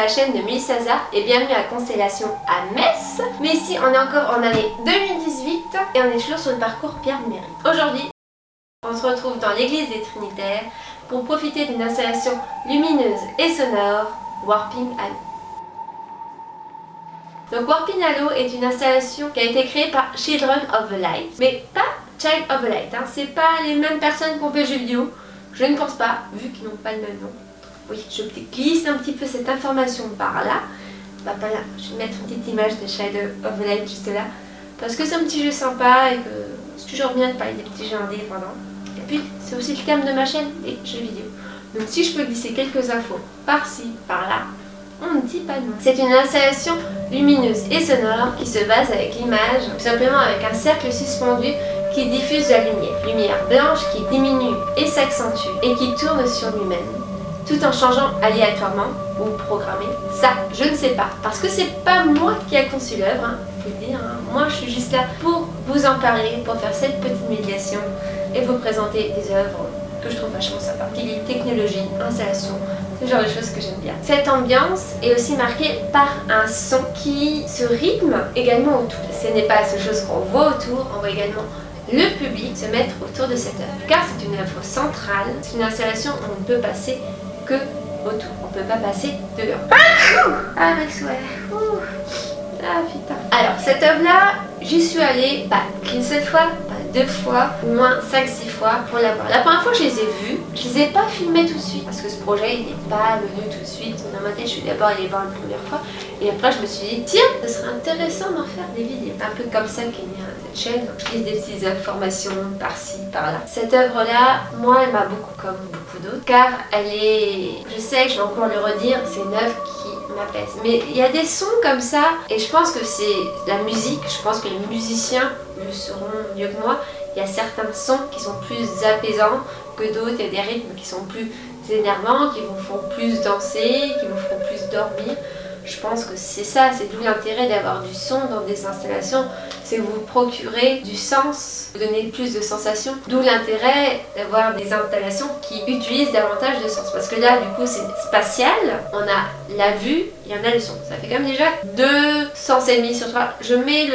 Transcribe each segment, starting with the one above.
chaîne de Mélissa Hazard et bienvenue à Constellation à Metz. Mais ici on est encore en année 2018 et on est toujours sur le parcours Pierre Méry. Aujourd'hui, on se retrouve dans l'église des Trinitaires pour profiter d'une installation lumineuse et sonore, Warping Halo. Donc Warping Halo est une installation qui a été créée par Children of the Light, mais pas Child of the Light, c'est pas les mêmes personnes qu'on fait jeux vidéo, je ne pense pas, vu qu'ils n'ont pas le même nom. Oui, je glisse un petit peu cette information par là. Bah pas là, je vais mettre une petite image de Child of the Light juste là, parce que c'est un petit jeu sympa et que c'est toujours bien de parler des petits jeux indépendants. Et puis c'est aussi le thème de ma chaîne, les jeux vidéo. Donc si je peux glisser quelques infos par-ci, par-là, on ne dit pas non. C'est une installation lumineuse et sonore qui se base avec l'image, tout simplement avec un cercle suspendu qui diffuse la lumière. Lumière blanche qui diminue et s'accentue et qui tourne sur lui-même, tout en changeant aléatoirement ou programmé. Ça, je ne sais pas, parce que c'est pas moi qui a conçu l'œuvre, faut le dire. Moi, je suis juste là pour vous en parler, pour faire cette petite médiation et vous présenter des œuvres que je trouve vachement sympa. Il y a technologie, installation, ce genre de choses que j'aime bien. Cette ambiance est aussi marquée par un son qui se rythme également autour. Ce n'est pas la seule chose qu'on voit autour, on voit également le public se mettre autour de cette œuvre. Car c'est une œuvre centrale, c'est une installation où on ne peut passer que autour. On ne peut pas passer dehors. Ah, Max, ouais. Ah, putain. Alors, cette œuvre-là, j'y suis allée pas qu'une seule fois, pas deux fois, au moins 5-6 fois pour la voir. La première fois, je les ai vues, je les ai pas filmées tout de suite parce que ce projet, il n'est pas venu tout de suite. Dans ma tête, je suis d'abord allée voir une première fois et après, je me suis dit, tiens, ce serait intéressant d'en faire des vidéos. Un peu comme ça qu'est née cette chaîne. Donc, je lis des petites informations par-ci, par-là. Cette œuvre-là, moi, elle m'a beaucoup, comme beaucoup d'autres, car elle est, je sais que je vais encore le redire, c'est une œuvre qui m'apaise. Mais il y a des sons comme ça, et je pense que c'est la musique, je pense que les musiciens le sauront mieux que moi. Il y a certains sons qui sont plus apaisants que d'autres, il y a des rythmes qui sont plus énervants, qui vous font plus danser, qui vous feront plus dormir. Je pense que c'est ça, c'est d'où l'intérêt d'avoir du son dans des installations, c'est que vous procurez du sens, vous donnez plus de sensations, d'où l'intérêt d'avoir des installations qui utilisent davantage de sens. Parce que là, du coup, c'est spatial, on a la vue, il y en a le son. Ça fait quand même déjà 2 sens et demi sur 3. Je mets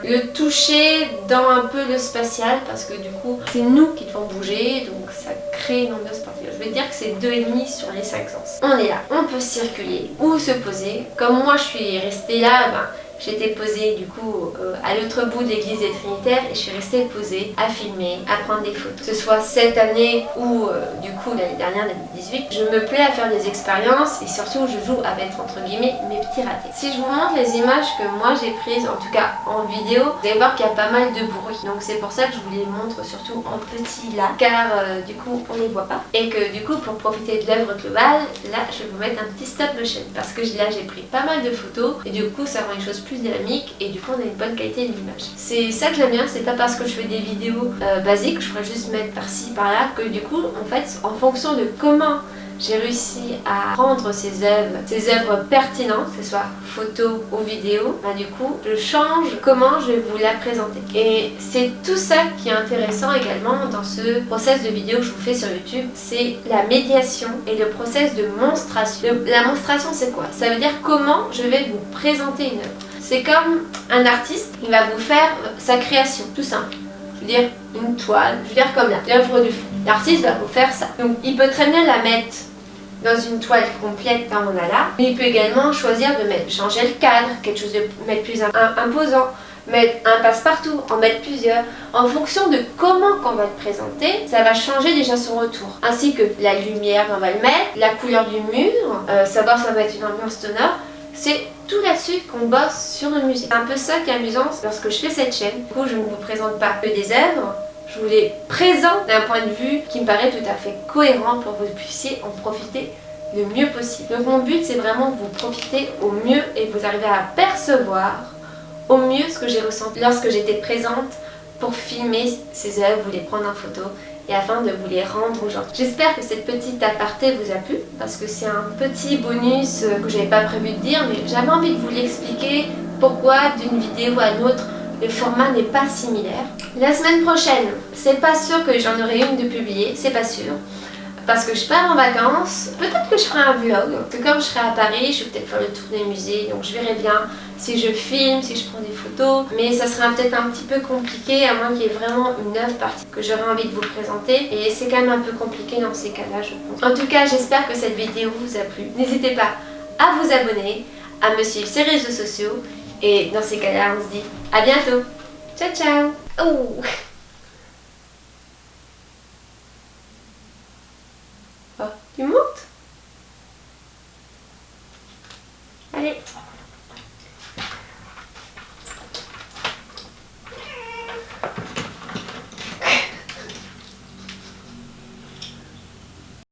le toucher dans un peu le spatial, parce que du coup, c'est nous qui devons bouger, donc ça crée une ambiance particulière. Je vais dire que c'est 2,5 sur les 5 sens. On est là, on peut circuler ou se poser. Comme moi je suis restée là, j'étais posée du coup à l'autre bout de l'église des Trinitaires et je suis restée posée à filmer, à prendre des photos. Que ce soit cette année ou du coup l'année dernière, 2018, je me plais à faire des expériences et surtout je joue avec entre guillemets mes petits ratés. Si je vous montre les images que moi j'ai prises, en tout cas en vidéo, vous allez voir qu'il y a pas mal de bruit. Donc c'est pour ça que je vous les montre surtout en petit là, car du coup on les voit pas. Et que du coup pour profiter de l'œuvre globale, là je vais vous mettre un petit stop motion parce que là j'ai pris pas mal de photos et du coup ça rend les choses plus dynamique et du coup on a une bonne qualité d'image. C'est ça que j'aime bien, c'est pas parce que je fais des vidéos basiques, je pourrais juste mettre par-ci par-là, que du coup en fait en fonction de comment j'ai réussi à rendre ces œuvres pertinentes, que ce soit photo ou vidéo, du coup je change comment je vais vous la présenter. Et c'est tout ça qui est intéressant également dans ce process de vidéo que je vous fais sur YouTube, c'est la médiation et le process de monstration. La monstration c'est quoi? Ça veut dire comment je vais vous présenter une œuvre. C'est comme un artiste, il va vous faire sa création, tout simple. Je veux dire, une toile, je veux dire comme là, l'œuvre du fond. L'artiste va vous faire ça. Donc il peut très bien la mettre dans une toile complète comme on a là, mais il peut également choisir de changer le cadre, quelque chose de mettre plus imposant, mettre un passe-partout, en mettre plusieurs. En fonction de comment qu'on va le présenter, ça va changer déjà son retour. Ainsi que la lumière qu'on va le mettre, la couleur du mur, savoir ça va être une ambiance sonore. C'est tout là-dessus qu'on bosse sur le musée. C'est un peu ça qui est amusant lorsque je fais cette chaîne. Du coup, je ne vous présente pas que des œuvres, je vous les présente d'un point de vue qui me paraît tout à fait cohérent pour que vous puissiez en profiter le mieux possible. Donc mon but, c'est vraiment que vous profitez au mieux et que vous arrivez à percevoir au mieux ce que j'ai ressenti lorsque j'étais présente pour filmer ces œuvres, vous les prendre en photo et afin de vous les rendre aux gens. J'espère que cette petite aparté vous a plu parce que c'est un petit bonus que j'avais pas prévu de dire, mais j'avais envie de vous l'expliquer pourquoi d'une vidéo à une autre le format n'est pas similaire. La semaine prochaine, c'est pas sûr que j'en aurai une de publiée, c'est pas sûr. parce que je pars en vacances. Peut-être que je ferai un vlog, que comme je serai à Paris, je vais peut-être faire le tour des musées, donc je verrai bien si je filme, si je prends des photos. Mais ça sera peut-être un petit peu compliqué, à moins qu'il y ait vraiment une œuvre partie que j'aurais envie de vous présenter. Et c'est quand même un peu compliqué dans ces cas-là, je pense. En tout cas, j'espère que cette vidéo vous a plu. N'hésitez pas à vous abonner, à me suivre sur les réseaux sociaux. Et dans ces cas-là, on se dit à bientôt. Ciao, ciao. Oh. Oh, tu montes? Allez.